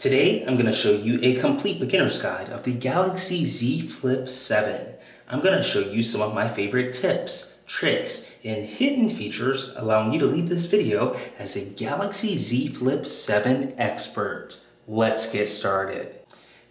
Today, I'm going to show you a complete beginner's guide of the Galaxy Z Flip7. I'm going to show you some of my favorite tips, tricks, and hidden features allowing you to leave this video as a Galaxy Z Flip7 expert. Let's get started.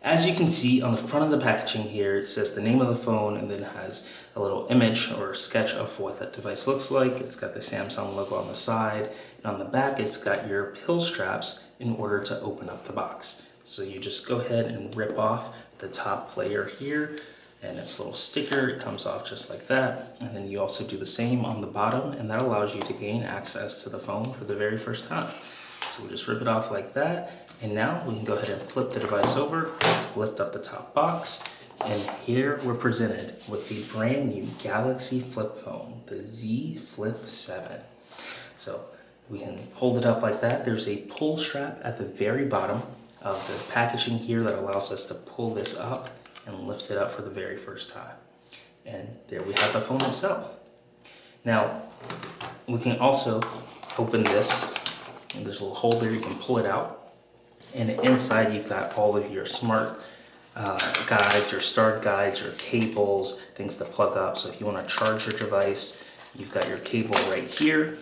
As you can see on the front of the packaging here, it says the name of the phone and then it has a little image or sketch of what that device looks like. It's got the Samsung logo on the side, and on the back it's got your pill straps in order to open up the box. So you just go ahead and rip off the top layer here, and it's a little sticker. It comes off just like that, and then you also do the same on the bottom, and that allows you to gain access to the phone for the very first time. So we just rip it off like that, and now we can go ahead and flip the device over, lift up the top box, and here we're presented with the brand new Galaxy flip phone, the Z Flip7. So we can hold it up like that. There's a pull strap at the very bottom of the packaging here that allows us to pull this up and lift it up for the very first time. And there we have the phone itself. Now, we can also open this, and there's a little hole there, you can pull it out. And inside you've got all of your smart guides, your start guides, your cables, things to plug up. So if you want to charge your device, you've got your cable right here.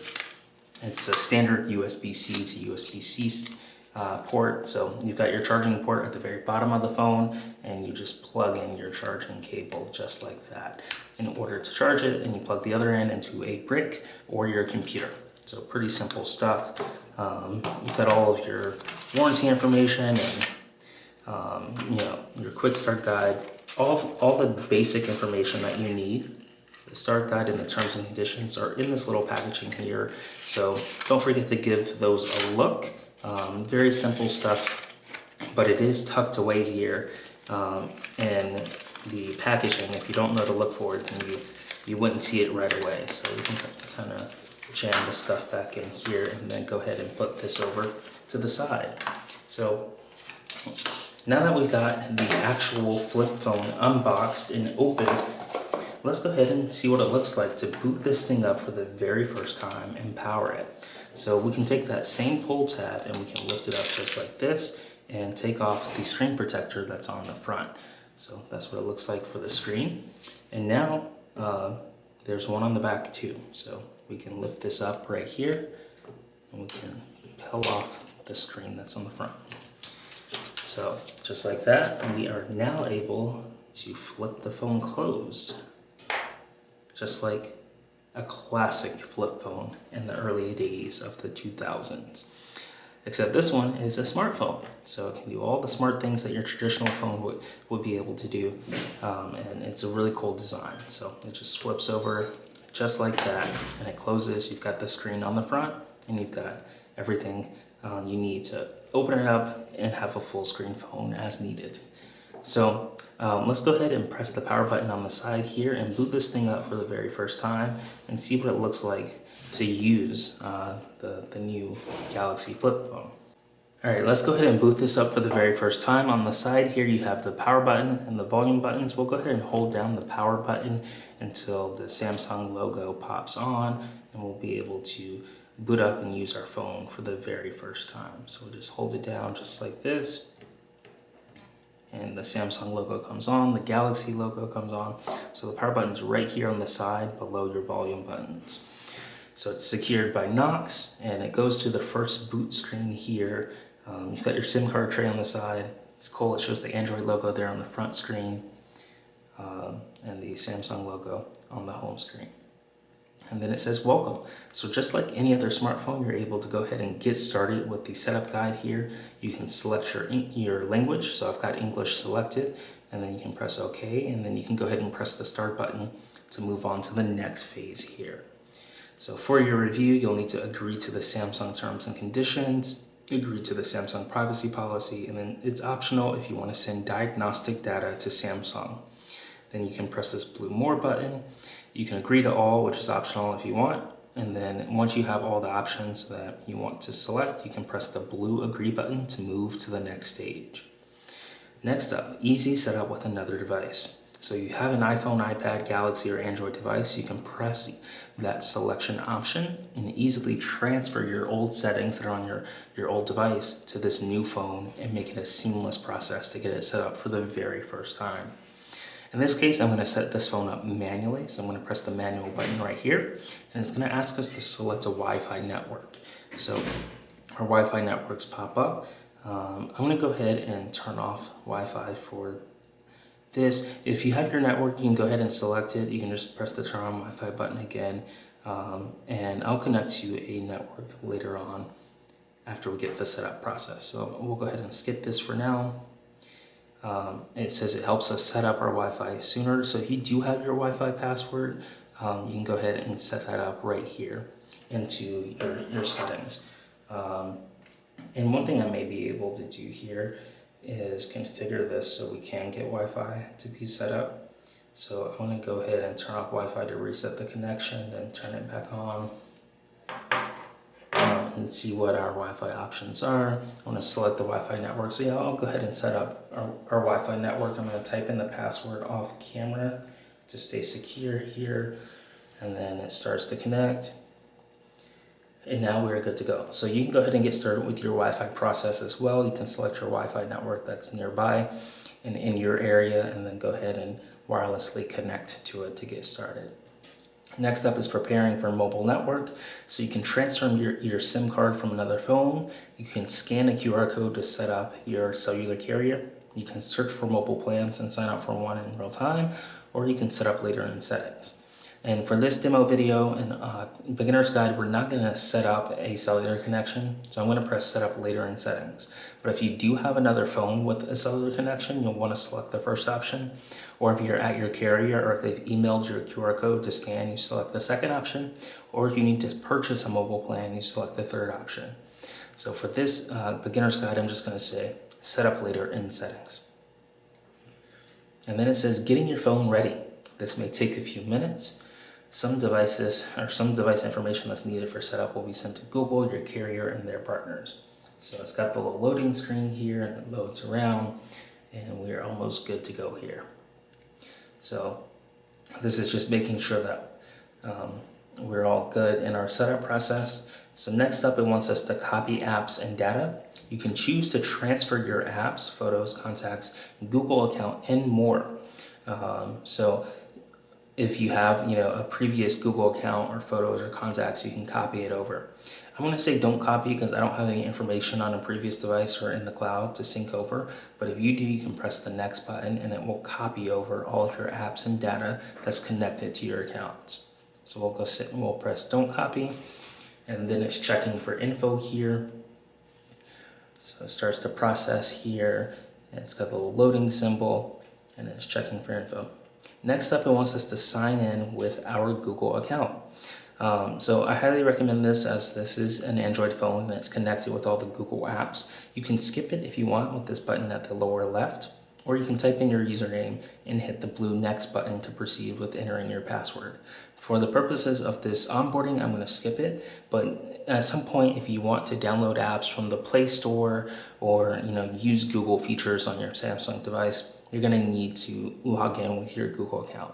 It's a standard USB-C to USB-C port. So you've got your charging port at the very bottom of the phone, and you just plug in your charging cable just like that in order to charge it, and you plug the other end into a brick or your computer. So pretty simple stuff. You've got all of your warranty information and your quick start guide, all the basic information that you need. The start guide and the terms and conditions are in this little packaging here, so don't forget to give those a look. Very simple stuff, but it is tucked away here in the packaging. If you don't know to look for it, then you wouldn't see it right away. So you can kind of jam the stuff back in here and then go ahead and flip this over to the side. So now that we've got the actual flip phone unboxed and opened, let's go ahead and see what it looks like to boot this thing up for the very first time and power it. So we can take that same pull tab and we can lift it up just like this and take off the screen protector that's on the front. So that's what it looks like for the screen. And now there's one on the back too. So we can lift this up right here and we can peel off the screen that's on the front. So just like that, we are now able to flip the phone closed, just like a classic flip phone in the early days of the 2000s. Except this one is a smartphone, so it can do all the smart things that your traditional phone would be able to do, and it's a really cool design. So it just flips over just like that, and it closes. You've got the screen on the front, and you've got everything you need to open it up and have a full screen phone as needed. So let's go ahead and press the power button on the side here and boot this thing up for the very first time and see what it looks like to use the new Galaxy flip phone. All right, let's go ahead and boot this up for the very first time. On the side here, you have the power button and the volume buttons. We'll go ahead and hold down the power button until the Samsung logo pops on, and we'll be able to boot up and use our phone for the very first time. So we'll just hold it down just like this, and the Samsung logo comes on, the Galaxy logo comes on. So the power button's right here on the side below your volume buttons. So it's secured by Knox, and it goes to the first boot screen here. You've got your SIM card tray on the side. It's cool, it shows the Android logo there on the front screen, and the Samsung logo on the home screen. And then it says welcome. So just like any other smartphone, you're able to go ahead and get started with the setup guide here. You can select your language. So I've got English selected, and then you can press OK, and then you can go ahead and press the start button to move on to the next phase here. So for your review, you'll need to agree to the Samsung terms and conditions, agree to the Samsung privacy policy, and then it's optional if you want to send diagnostic data to Samsung. Then you can press this blue More button. You can agree to all, which is optional if you want. And then once you have all the options that you want to select, you can press the blue Agree button to move to the next stage. Next up, easy setup with another device. So you have an iPhone, iPad, Galaxy, or Android device, you can press that selection option and easily transfer your old settings that are on your old device to this new phone and make it a seamless process to get it set up for the very first time. In this case, I'm going to set this phone up manually. So I'm going to press the manual button right here, and it's going to ask us to select a Wi-Fi network. So our Wi-Fi networks pop up. I'm going to go ahead and turn off Wi-Fi for this. If you have your network, you can go ahead and select it. You can just press the turn on Wi-Fi button again, and I'll connect to a network later on after we get the setup process. So we'll go ahead and skip this for now. It says it helps us set up our Wi-Fi sooner. So if you do have your Wi-Fi password, you can go ahead and set that up right here into your settings. And one thing I may be able to do here is configure this so we can get Wi-Fi to be set up. So I'm going to go ahead and turn off Wi-Fi to reset the connection, then turn it back on, and see what our Wi-Fi options are. I want to select the Wi-Fi network. So yeah, I'll go ahead and set up our Wi-Fi network. I'm going to type in the password off camera to stay secure here, and then it starts to connect. And now we're good to go. So you can go ahead and get started with your Wi-Fi process as well. You can select your Wi-Fi network that's nearby and in your area, and then go ahead and wirelessly connect to it to get started. Next up is preparing for a mobile network. So you can transfer your SIM card from another phone. You can scan a QR code to set up your cellular carrier. You can search for mobile plans and sign up for one in real time, or you can set up later in settings. And for this demo video and beginner's guide, we're not going to set up a cellular connection. So I'm going to press set up later in settings. But if you do have another phone with a cellular connection, you'll want to select the first option. Or if you're at your carrier, or if they've emailed your QR code to scan, you select the second option. Or if you need to purchase a mobile plan, you select the third option. So for this beginner's guide, I'm just going to say set up later in settings. And then it says getting your phone ready. This may take a few minutes. Some device information that's needed for setup will be sent to Google, your carrier, and their partners. So it's got the little loading screen here, and it loads around, and we're almost good to go here. So this is just making sure that we're all good in our setup process. So next up, it wants us to copy apps and data. You can choose to transfer your apps, photos, contacts, Google account, and more. So if you have, a previous Google account or photos or contacts, you can copy it over. I'm going to say don't copy because I don't have any information on a previous device or in the cloud to sync over. But if you do, you can press the next button and it will copy over all of your apps and data that's connected to your accounts. So we'll go sit and we'll press don't copy, and then it's checking for info here. So it starts to process here. It's got the little loading symbol and it's checking for info. Next up, it wants us to sign in with our Google account. So I highly recommend this, as this is an Android phone and it's connected with all the Google apps. You can skip it if you want with this button at the lower left, or you can type in your username and hit the blue next button to proceed with entering your password. For the purposes of this onboarding, I'm going to skip it, but at some point, if you want to download apps from the Play Store or use Google features on your Samsung device, you're going to need to log in with your Google account.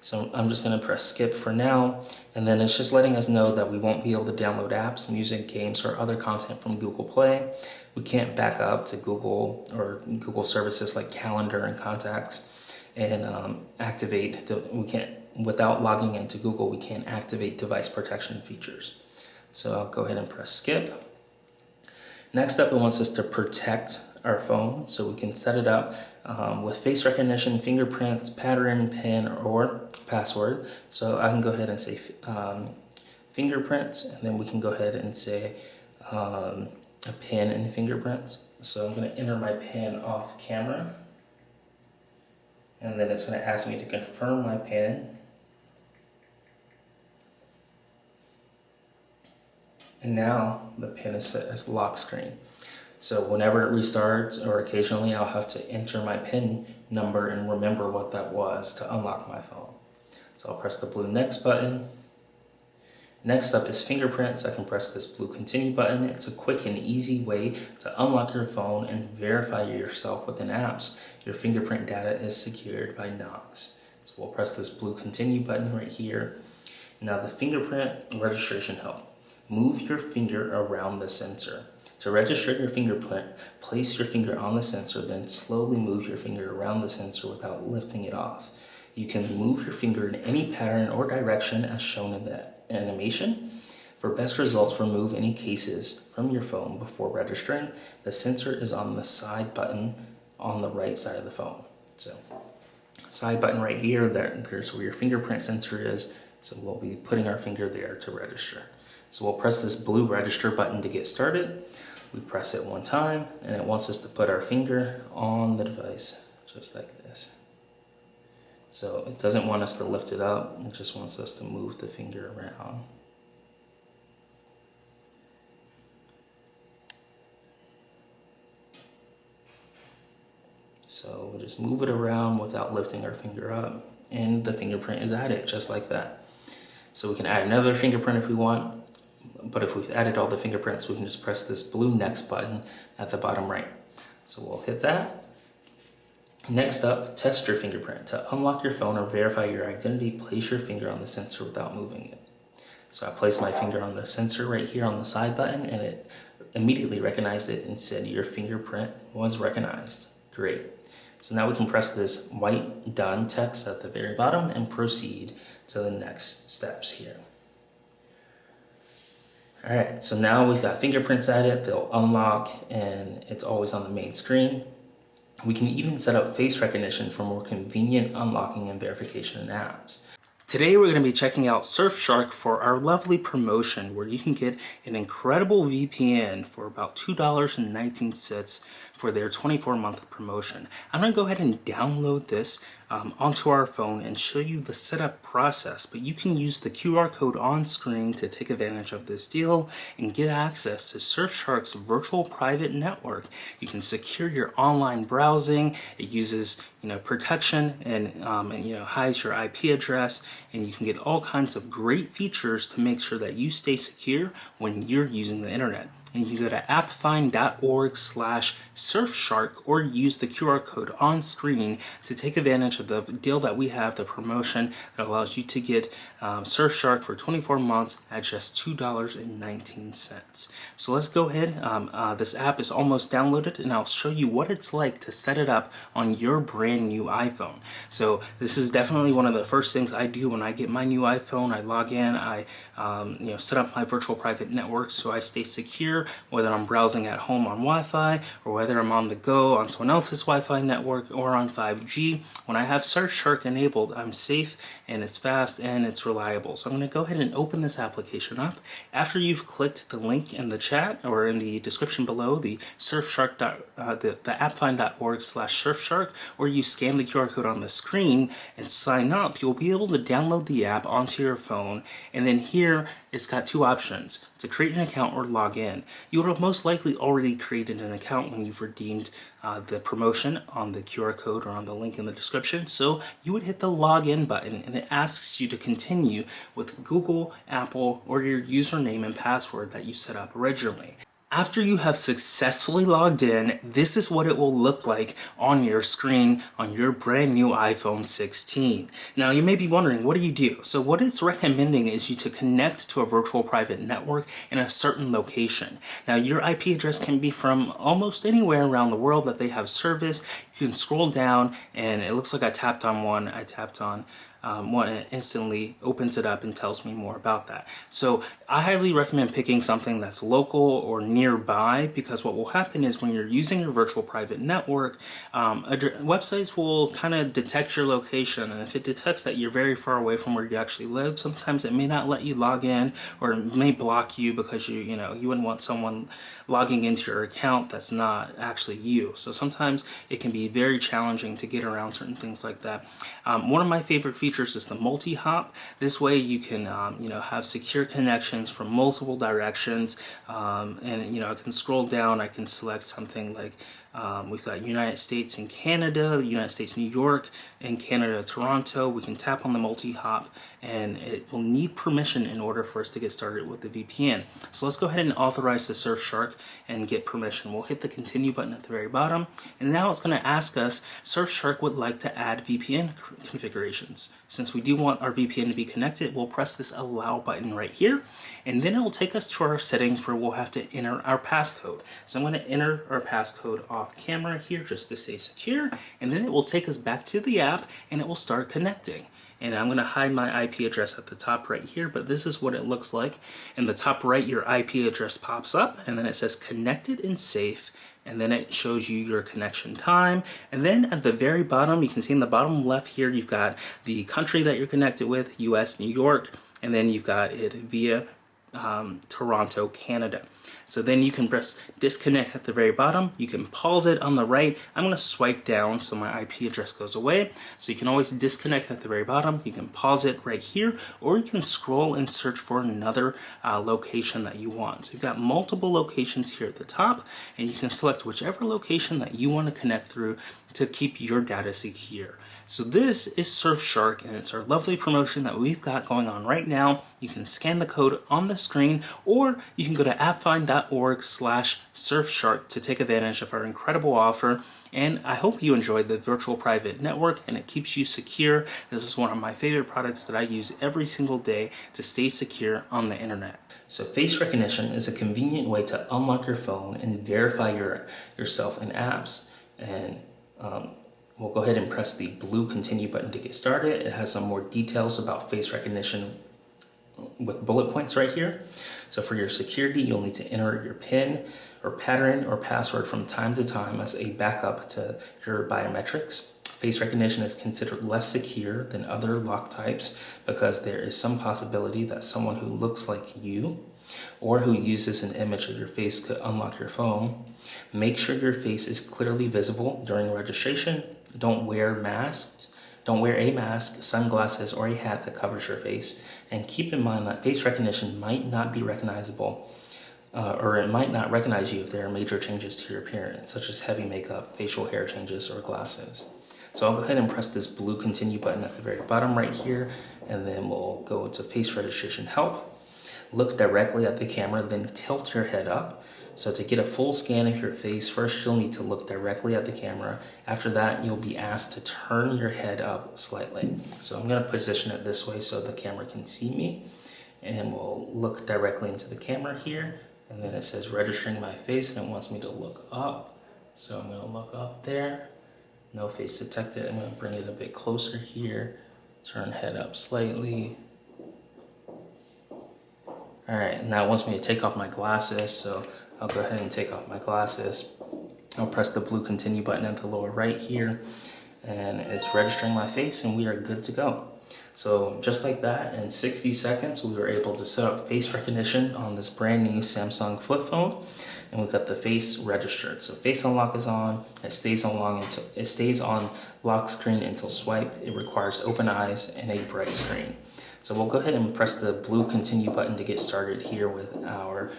So I'm just going to press skip for now, and then it's just letting us know that we won't be able to download apps, music, games, or other content from Google Play. We can't back up to Google or Google services like Calendar and Contacts and without logging into Google, we can't activate device protection features. So I'll go ahead and press skip. Next up, it wants us to protect our phone, so we can set it up with face recognition, fingerprints, pattern, PIN, or password. So I can go ahead and say fingerprints, and then we can go ahead and say a PIN and fingerprints. So I'm going to enter my PIN off camera, and then it's going to ask me to confirm my PIN. And now the PIN is set as lock screen. So whenever it restarts, or occasionally, I'll have to enter my PIN number and remember what that was to unlock my phone. So I'll press the blue next button. Next up is fingerprints. I can press this blue continue button. It's a quick and easy way to unlock your phone and verify yourself within apps. Your fingerprint data is secured by Knox. So we'll press this blue continue button right here. Now the fingerprint registration help. Move your finger around the sensor. To register your fingerprint, place your finger on the sensor, then slowly move your finger around the sensor without lifting it off. You can move your finger in any pattern or direction as shown in the animation. For best results, remove any cases from your phone before registering. The sensor is on the side button on the right side of the phone. So, side button right here, there's where your fingerprint sensor is. So we'll be putting our finger there to register. So we'll press this blue register button to get started. We press it one time and it wants us to put our finger on the device, just like this. So it doesn't want us to lift it up, it just wants us to move the finger around. So we'll just move it around without lifting our finger up, and the fingerprint is added just like that. So we can add another fingerprint if we want, but if we've added all the fingerprints, we can just press this blue next button at the bottom right. So we'll hit that. Next up, test your fingerprint. To unlock your phone or verify your identity, place your finger on the sensor without moving it. So I placed my finger on the sensor right here on the side button, and it immediately recognized it and said your fingerprint was recognized. Great. So now we can press this white done text at the very bottom and proceed to the next steps here. All right, so now we've got fingerprints added, they'll unlock, and it's always on the main screen. We can even set up face recognition for more convenient unlocking and verification in apps. Today we're going to be checking out Surfshark for our lovely promotion where you can get an incredible VPN for about $2.19 for their 24-month promotion. I'm going to go ahead and download this onto our phone and show you the setup process, but you can use the QR code on screen to take advantage of this deal and get access to Surfshark's virtual private network. You can secure your online browsing. It uses protection and hides your IP address, and you can get all kinds of great features to make sure that you stay secure when you're using the internet. And you can go to appfind.org/Surfshark or use the QR code on screen to take advantage of the deal that we have, the promotion that allows you to get Surfshark for 24 months at just $2.19. So let's go ahead. This app is almost downloaded, and I'll show you what it's like to set it up on your brand new iPhone. So this is definitely one of the first things I do when I get my new iPhone. I log in, I set up my virtual private network so I stay secure, whether I'm browsing at home on Wi-Fi or whether I'm on the go on someone else's Wi-Fi network or on 5G. When I have Surfshark enabled, I'm safe and it's fast and it's reliable. So I'm going to go ahead and open this application up. After you've clicked the link in the chat or in the description below, the Surfshark, the appfind.org/Surfshark, or you scan the QR code on the screen and sign up, you'll be able to download the app onto your phone, and then here it's got two options: to create an account or log in. You would have most likely already created an account when you've redeemed the promotion on the QR code or on the link in the description. So you would hit the login button and it asks you to continue with Google, Apple, or your username and password that you set up originally. After you have successfully logged in, this is what it will look like on your screen on your brand new iPhone 16. Now you may be wondering, what do you do? So what it's recommending is you to connect to a virtual private network in a certain location. Now your IP address can be from almost anywhere around the world that they have service. You can scroll down and it looks like I tapped on one. I tapped on one, and it instantly opens it up and tells me more about that. So I highly recommend picking something that's local or nearby, because what will happen is when you're using your virtual private network, websites will kind of detect your location, and if it detects that you're very far away from where you actually live, sometimes it may not let you log in, or it may block you because you wouldn't want someone logging into your account that's not actually you. So sometimes it can be very challenging to get around certain things like that. One of my favorite features is the multi-hop. This way you can have secure connections from multiple directions, and I can scroll down, I can select something like We've got United States and Canada, United States, New York, and Canada, Toronto. We can tap on the multi-hop, and it will need permission in order for us to get started with the VPN. So let's go ahead and authorize the Surfshark and get permission. We'll hit the continue button at the very bottom, and now it's going to ask us, Surfshark would like to add VPN configurations. Since we do want our VPN to be connected, we'll press this allow button right here, and then it will take us to our settings where we'll have to enter our passcode. So I'm going to enter our passcode off camera here just to stay secure, and then it will take us back to the app and it will start connecting. And I'm going to hide my IP address at the top right here, but this is what it looks like. In the top right, your IP address pops up, and then it says connected and safe, and then it shows you your connection time. And then at the very bottom, you can see in the bottom left here, you've got the country that you're connected with, US, New York, and then you've got it via Toronto, Canada. So then you can press disconnect at the very bottom. You can pause it on the right. I'm going to swipe down so my IP address goes away. So you can always disconnect at the very bottom. You can pause it right here, or you can scroll and search for another location that you want. So you've got multiple locations here at the top, and you can select whichever location that you want to connect through to keep your data secure. So this is Surfshark, and it's our lovely promotion that we've got going on right now. You can scan the code on the screen, or you can go to appfind.org/Surfshark to take advantage of our incredible offer. And I hope you enjoyed the virtual private network, and it keeps you secure. This is one of my favorite products that I use every single day to stay secure on the internet. So face recognition is a convenient way to unlock your phone and verify yourself in apps. And we'll go ahead and press the blue continue button to get started. It has some more details about face recognition with bullet points right here. So for your security, you'll need to enter your PIN or pattern or password from time to time as a backup to your biometrics. Face recognition is considered less secure than other lock types because there is some possibility that someone who looks like you or who uses an image of your face could unlock your phone. Make sure your face is clearly visible during registration. Don't wear masks. Don't wear a mask, sunglasses, or a hat that covers your face. And keep in mind that face recognition might not be recognizable, or it might not recognize you if there are major changes to your appearance, such as heavy makeup, facial hair changes, or glasses. So I'll go ahead and press this blue continue button at the very bottom right here, and then we'll go to face registration help. Look directly at the camera, then tilt your head up. So to get a full scan of your face, first you'll need to look directly at the camera. After that, you'll be asked to turn your head up slightly. So I'm going to position it this way so the camera can see me. And we'll look directly into the camera here. And then it says registering my face, and it wants me to look up. So I'm going to look up there. No face detected. I'm going to bring it a bit closer here. Turn head up slightly. All right, now it wants me to take off my glasses, so I'll go ahead and take off my glasses. I'll press the blue continue button at the lower right here, and it's registering my face, and we are good to go. So just like that, in 60 seconds, we were able to set up face recognition on this brand new Samsung flip phone, and we've got the face registered. So face unlock is on. It stays on lock screen until swipe. It requires open eyes and a bright screen. So we'll go ahead and press the blue continue button to get started here with our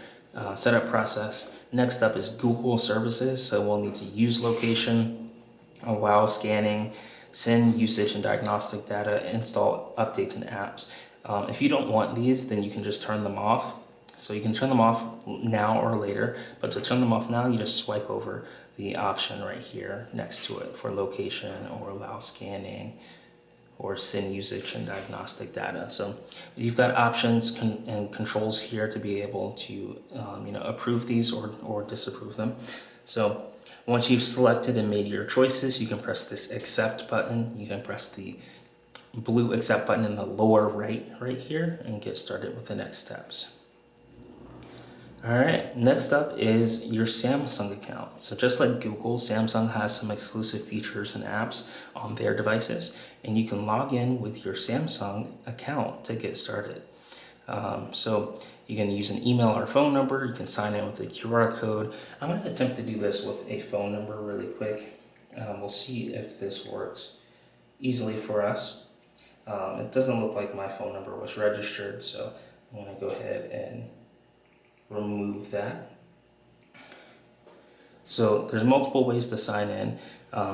setup process. Next up is Google services. So we'll need to use location, allow scanning, send usage and diagnostic data, install updates and apps. If you don't want these, then you can just turn them off. So you can turn them off now or later, but to turn them off now, you just swipe over the option right here next to it for location or allow scanning or send usage and diagnostic data. So you've got options and controls here to be able to approve these or disapprove them. So once you've selected and made your choices, you can press this accept button. You can press the blue accept button in the lower right here and get started with the next steps. All right, next up is your Samsung account. So just like Google, Samsung has some exclusive features and apps on their devices, and you can log in with your Samsung account to get started. So you can use an email or phone number. You can sign in with a QR code. I'm going to attempt to do this with a phone number really quick. We'll see if this works easily for us. It doesn't look like my phone number was registered, so I'm going to go ahead and remove that. So there's multiple ways to sign in.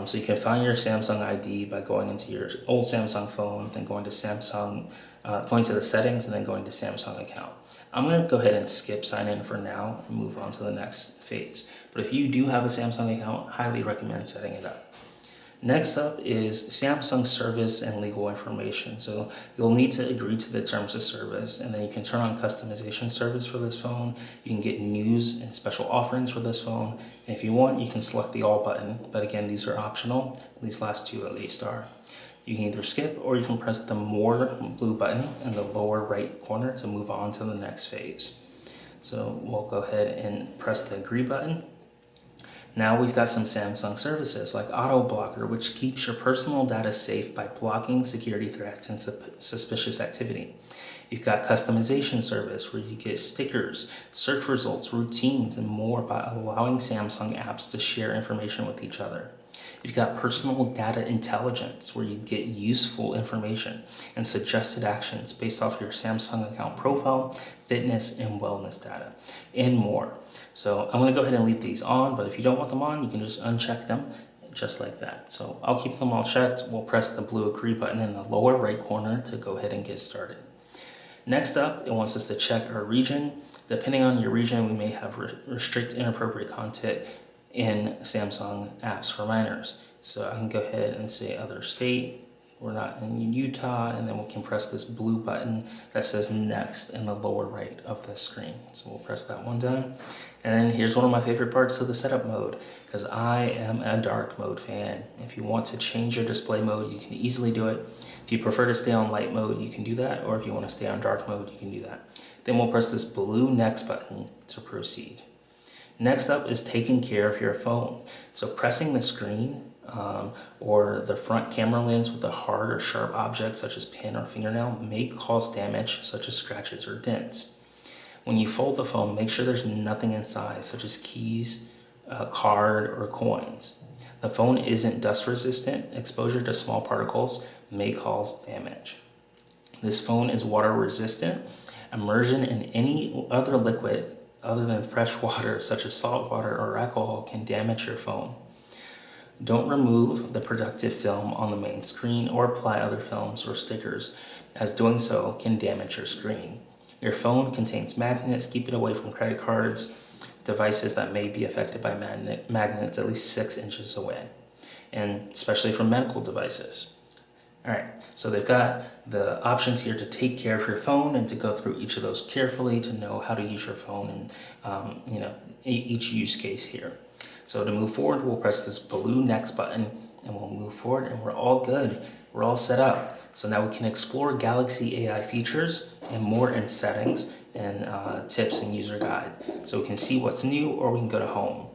So you can find your Samsung ID by going into your old Samsung phone, then going to going to the settings, and then going to Samsung account. I'm going to go ahead and skip sign in for now and move on to the next phase. But if you do have a Samsung account, highly recommend setting it up. Next up is Samsung service and legal information. So you'll need to agree to the terms of service, and then you can turn on customization service for this phone. You can get news and special offerings for this phone. And if you want, you can select the all button, but again, these are optional. These last two at least are. You can either skip or you can press the more blue button in the lower right corner to move on to the next phase. So we'll go ahead and press the agree button. Now we've got some Samsung services like Auto Blocker, which keeps your personal data safe by blocking security threats and suspicious activity. You've got customization service where you get stickers, search results, routines, and more by allowing Samsung apps to share information with each other. You've got personal data intelligence where you get useful information and suggested actions based off your Samsung account profile, fitness, and wellness data, and more. So I'm going to go ahead and leave these on, but if you don't want them on, you can just uncheck them just like that. So I'll keep them all checked. We'll press the blue agree button in the lower right corner to go ahead and get started. Next up, it wants us to check our region. Depending on your region, we may have restrict inappropriate content in Samsung apps for minors. So I can go ahead and say other state. We're not in Utah, and then we can press this blue button that says next in the lower right of the screen. So we'll press that one time. And then here's one of my favorite parts of the setup mode, because I am a dark mode fan. If you want to change your display mode, you can easily do it. If you prefer to stay on light mode, you can do that, or if you want to stay on dark mode, you can do that. Then we'll press this blue next button to proceed. Next up is taking care of your phone. So pressing the screen or the front camera lens with a hard or sharp object such as pen or fingernail may cause damage such as scratches or dents. When you fold the phone, make sure there's nothing inside such as keys, a card, or coins. The phone isn't dust resistant. Exposure to small particles may cause damage. This phone is water resistant. Immersion in any other liquid other than fresh water such as salt water or alcohol can damage your phone. Don't remove the protective film on the main screen or apply other films or stickers, as doing so can damage your screen. Your phone contains magnets. Keep it away from credit cards, devices that may be affected by magnets at least 6 inches away, and especially from medical devices. All right, so they've got the options here to take care of your phone and to go through each of those carefully to know how to use your phone and each use case here. So to move forward, we'll press this blue next button and we'll move forward, and we're all good. We're all set up. So now we can explore Galaxy AI features and more in settings and tips and user guide. So we can see what's new, or we can go to home.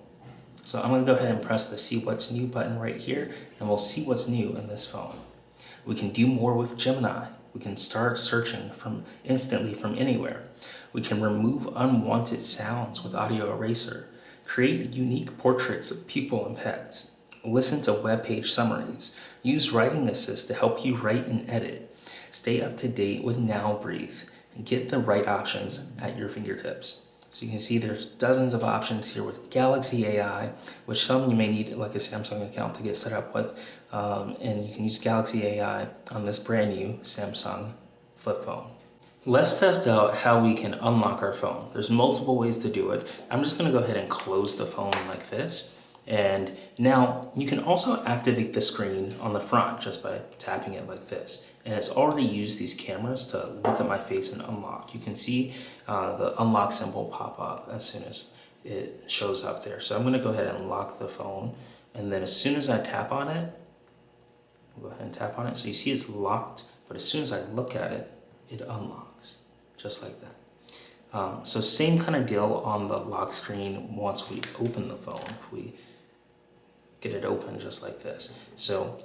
So I'm gonna go ahead and press the see what's new button right here, and we'll see what's new in this phone. We can do more with Gemini. We can start searching instantly from anywhere. We can remove unwanted sounds with Audio Eraser, create unique portraits of people and pets, listen to web page summaries, use Writing Assist to help you write and edit, stay up to date with Now Breathe, and get the right options at your fingertips. So you can see there's dozens of options here with Galaxy AI, which some you may need like a Samsung account to get set up with, and you can use Galaxy AI on this brand new Samsung flip phone. Let's test out how we can unlock our phone. There's multiple ways to do it. I'm just gonna go ahead and close the phone like this. And now you can also activate the screen on the front just by tapping it like this. And it's already used these cameras to look at my face and unlock. You can see the unlock symbol pop up as soon as it shows up there. So I'm gonna go ahead and lock the phone. And then as soon as I tap on it, I'll go ahead and tap on it. So you see it's locked, but as soon as I look at it, it unlocks, just like that. So same kind of deal on the lock screen once we open the phone. If we get it open just like this. So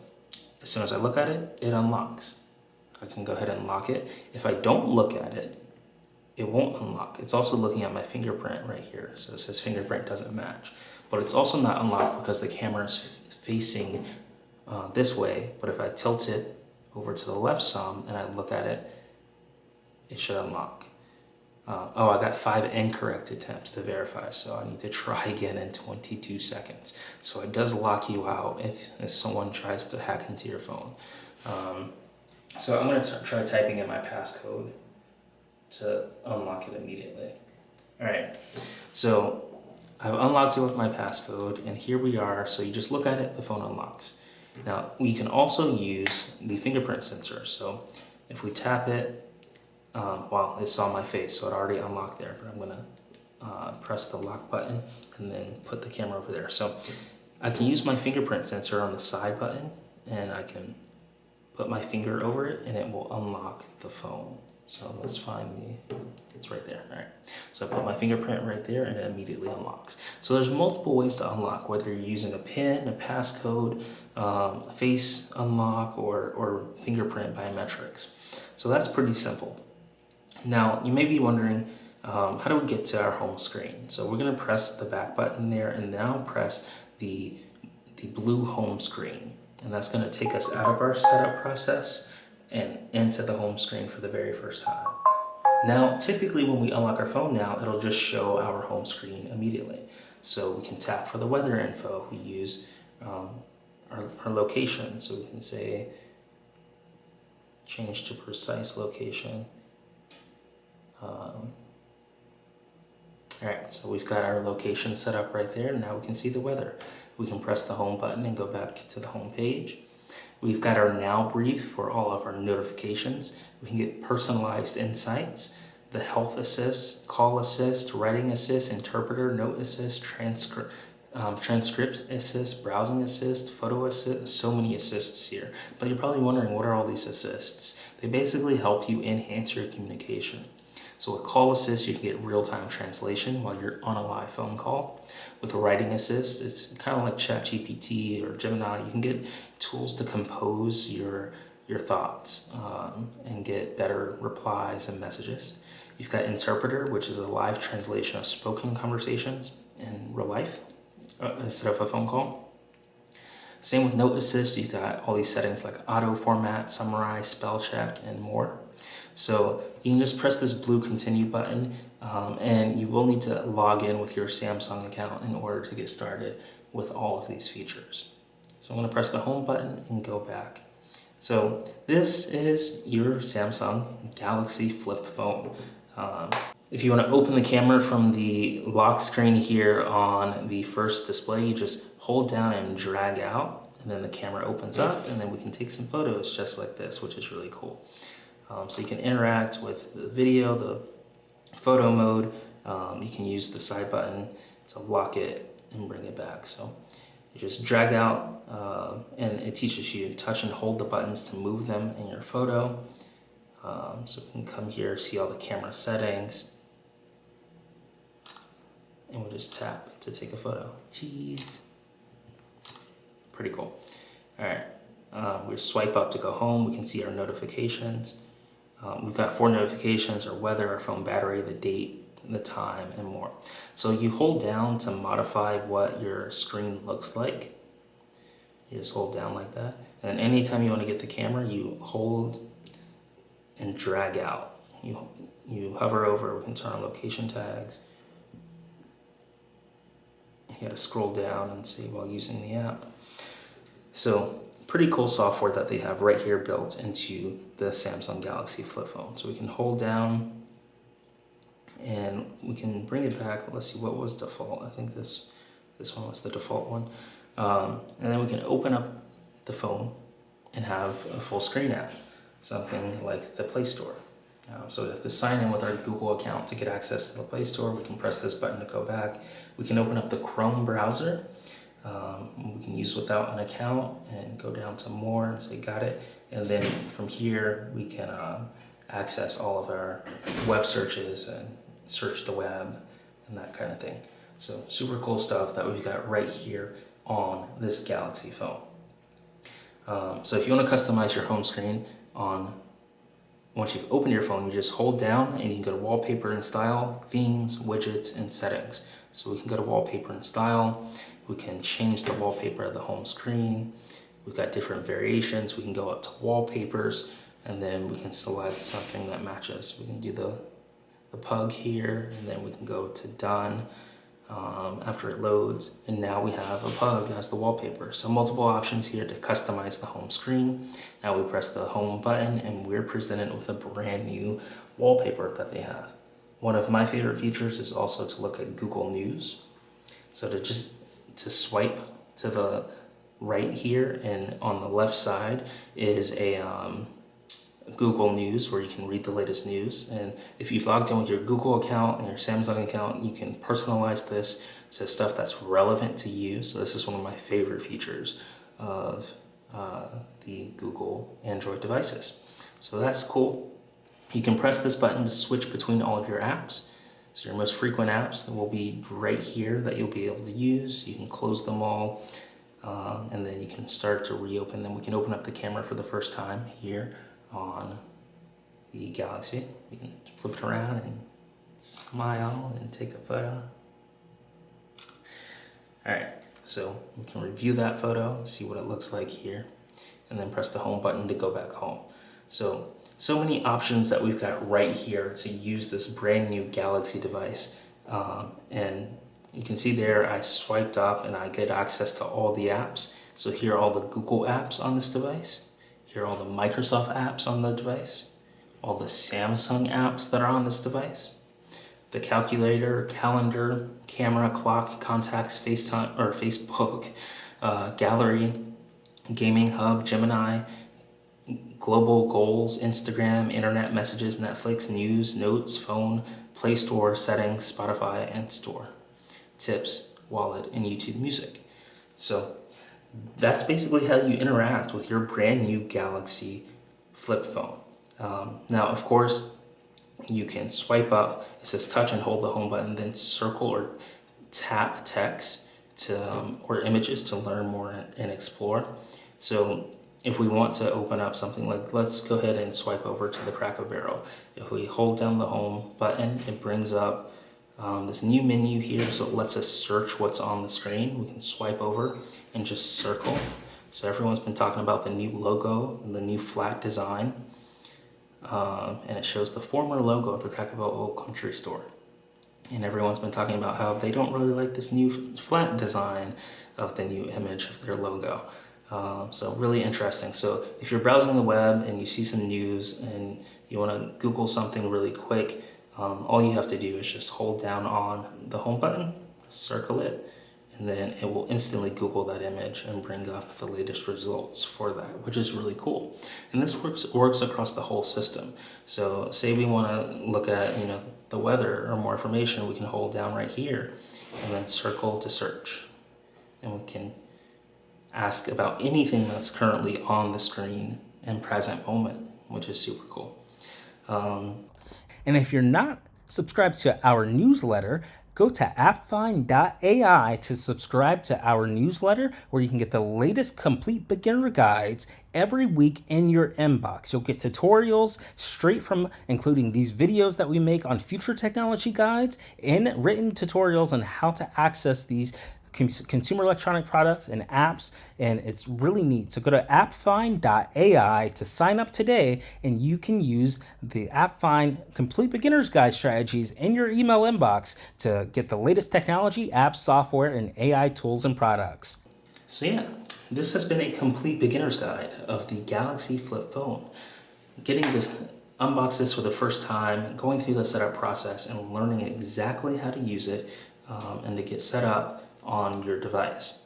as soon as I look at it, it unlocks. I can go ahead and lock it. If I don't look at it, it won't unlock. It's also looking at my fingerprint right here. So it says fingerprint doesn't match. But it's also not unlocked because the camera is facing this way. But if I tilt it over to the left some and I look at it, it should unlock. Oh, I got 5 incorrect attempts to verify, so I need to try again in 22 seconds. So it does lock you out if someone tries to hack into your phone. So I'm going to try typing in my passcode to unlock it immediately. All right, so I've unlocked it with my passcode, and here we are. So you just look at it, the phone unlocks. Now, we can also use the fingerprint sensor. So if we tap it, well, it's on my face, so it already unlocked there, but I'm gonna press the lock button and then put the camera over there. So I can use my fingerprint sensor on the side button, and I can put my finger over it and it will unlock the phone. So let's find it's right there. All right. So I put my fingerprint right there and it immediately unlocks. So there's multiple ways to unlock, whether you're using a PIN, a passcode, face unlock, or fingerprint biometrics. So that's pretty simple. Now, you may be wondering, how do we get to our home screen? So we're gonna press the back button there and now press the blue home screen. And that's gonna take us out of our setup process and into the home screen for the very first time. Now, typically when we unlock our phone now, it'll just show our home screen immediately. So we can tap for the weather info. We use our location. So we can say, change to precise location. All right, so we've got our location set up right there. Now we can see the weather. We can press the home button and go back to the home page. We've got our now brief for all of our notifications. We can get personalized insights, the health assist, call assist, writing assist, interpreter, note assist, transcript assist, browsing assist, photo assist, so many assists here. But you're probably wondering, what are all these assists? They basically help you enhance your communication. So with Call Assist, you can get real-time translation while you're on a live phone call. With Writing Assist, it's kind of like ChatGPT or Gemini. You can get tools to compose your thoughts and get better replies and messages. You've got Interpreter, which is a live translation of spoken conversations in real life instead of a phone call. Same with Note Assist. You've got all these settings like auto format, summarize, spell check, and more. So you can just press this blue continue button and you will need to log in with your Samsung account in order to get started with all of these features. So I'm going to press the home button and go back. So this is your Samsung Galaxy Flip phone. If you want to open the camera from the lock screen here on the first display, you just hold down and drag out, and then the camera opens up, and then we can take some photos just like this, which is really cool. So you can interact with the video, the photo mode. You can use the side button to lock it and bring it back. So you just drag out and it teaches you to touch and hold the buttons to move them in your photo. So we can come here, see all the camera settings, and we'll just tap to take a photo. Cheese. Pretty cool. All right, we swipe up to go home. We can see our notifications. We've got 4 notifications: our weather, our phone battery, the date, the time, and more. So you hold down to modify what your screen looks like. You just hold down like that. And anytime you want to get the camera, you hold and drag out. You hover over, we can turn on location tags. You gotta scroll down and see while using the app. So pretty cool software that they have right here built into the Samsung Galaxy Flip phone. So we can hold down and we can bring it back. Let's see, what was default? I think this one was the default one. And then we can open up the phone and have a full screen app, something like the Play Store. So we have to sign in with our Google account to get access to the Play Store. We can press this button to go back. We can open up the Chrome browser. We can use without an account and go down to more and say got it. And then from here we can access all of our web searches and search the web and that kind of thing. So super cool stuff that we've got right here on this Galaxy phone. So if you want to customize your home screen once you've opened your phone, you just hold down and you can go to wallpaper and style, themes, widgets, and settings. So we can go to wallpaper and style. We can change the wallpaper of the home screen. We've got different variations. We can go up to wallpapers and then we can select something that matches. We can do the pug here, and then we can go to done after it loads, and now we have a pug as the wallpaper. So multiple options here to customize the home screen. Now we press the home button and we're presented with a brand new wallpaper that they have. One of my favorite features is also to look at Google News. So to swipe to the right here, and on the left side is a Google News where you can read the latest news. And if you've logged in with your Google account and your Samsung account, you can personalize this to stuff that's relevant to you. So this is one of my favorite features of the Google Android devices. So that's cool. You can press this button to switch between all of your apps. So your most frequent apps will be right here that you'll be able to use. You can close them all, and then you can start to reopen them. We can open up the camera for the first time here on the Galaxy. You can flip it around and smile and take a photo. Alright, so we can review that photo, see what it looks like here, and then press the home button to go back home. So many options that we've got right here to use this brand new Galaxy device. And you can see there I swiped up and I get access to all the apps. So here are all the Google apps on this device. Here are all the Microsoft apps on the device, all the Samsung apps that are on this device, the calculator, calendar, camera, clock, contacts, FaceTime or Facebook, gallery, gaming hub, Gemini, global goals, Instagram, internet messages, Netflix, news, notes, phone, Play Store, settings, Spotify, and store, tips, wallet, and YouTube music. So that's basically how you interact with your brand new Galaxy flip phone. Now, of course, you can swipe up. It says touch and hold the home button, then circle or tap text or images to learn more and explore. So if we want to open up something like, let's go ahead and swipe over to the Cracker Barrel. If we hold down the home button, it brings up this new menu here, so it lets us search what's on the screen. We can swipe over and just circle. So everyone's been talking about the new logo and the new flat design, and it shows the former logo of the Cracker Barrel Old Country Store. And everyone's been talking about how they don't really like this new flat design of the new image of their logo. So really interesting. So if you're browsing the web and you see some news and you want to Google something really quick, all you have to do is just hold down on the home button, circle it, and then it will instantly Google that image and bring up the latest results for that, which is really cool. And this works across the whole system. So say we want to look at the weather or more information, we can hold down right here and then circle to search. And we can ask about anything that's currently on the screen in present moment, which is super cool. And if you're not subscribed to our newsletter, go to appfind.ai to subscribe to our newsletter, where you can get the latest complete beginner guides every week in your inbox. You'll get tutorials straight from, including these videos that we make on future technology guides, and written tutorials on how to access these consumer electronic products and apps, and it's really neat. So go to appfind.ai to sign up today, and you can use the AppFind Complete Beginner's Guide strategies in your email inbox to get the latest technology, apps, software, and AI tools and products. So yeah, this has been a complete beginner's guide of the Galaxy Flip phone. Getting to unbox this for the first time, going through the setup process, and learning exactly how to use it and to get set up on your device.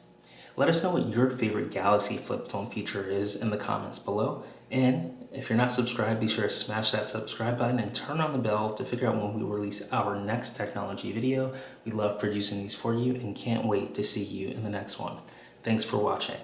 Let us know what your favorite Galaxy Flip phone feature is in the comments below. And if you're not subscribed, be sure to smash that subscribe button and turn on the bell to figure out when we release our next technology video. We love producing these for you and can't wait to see you in the next one. Thanks for watching.